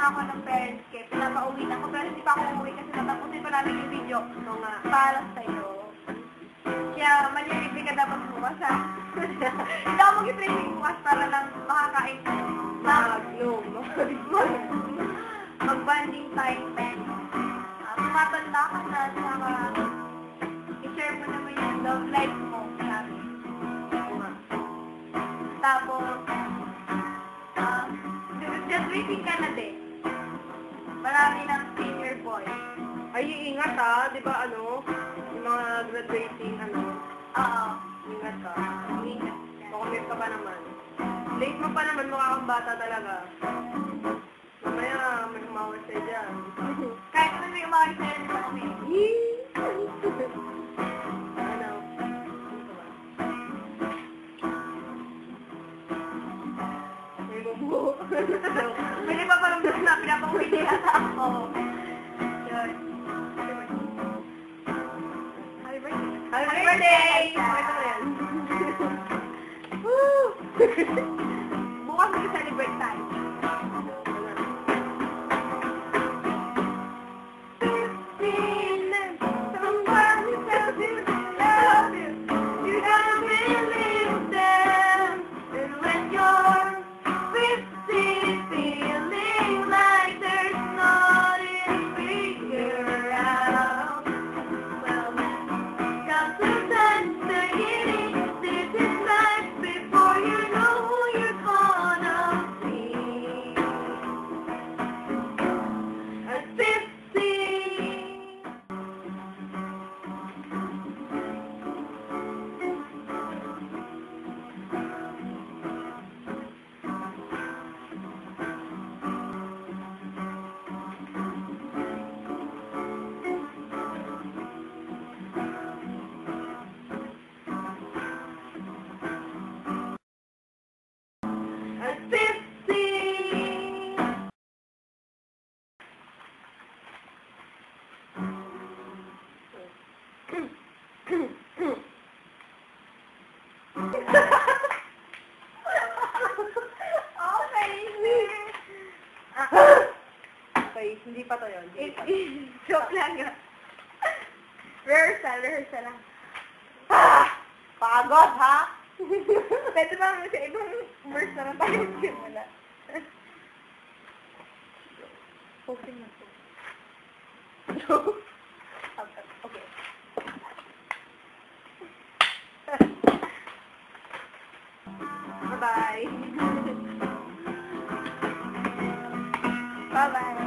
ako ng parents ko. Pinapauwi na ako, pero hindi pa ako umuwi kasi natapusin pa namin yung video. So nga, para sa'yo. Kaya manilibre ka dapat bukas, ha? Hindi ako mag-training bukas para lang makakain ko. Mag-banding time, pen. Tumatanda ka na, saka i-share mo naman yung love life mo. Sabi. Tapos, graduating ka na din. Marami ng senior boy. Ay, ingat ha. Di ba ano? Yung mga graduating Oo. ingat ka. Ingat. Makumit ka pa naman. Late mo pa naman, mukha kang bata talaga. Mamaya, may humawal sa'yo dyan. Kahit naman may umakit sa'yo, di ba kami? Ano? May bumbu. Pwede pa parang na pinapauwi nila sa ako. Yun. Happy birthday! Happy birthday! Pakita mo yan. Woo! Bukas mag-celebrate tayo. Okay, hindi pa to yun. Joke lang yun. Rehearsal lang. Pagod, ha? Pwede ba sa ibang verse na lang tayo simula? Posting na to. Okay. Bye-bye. Bye-bye.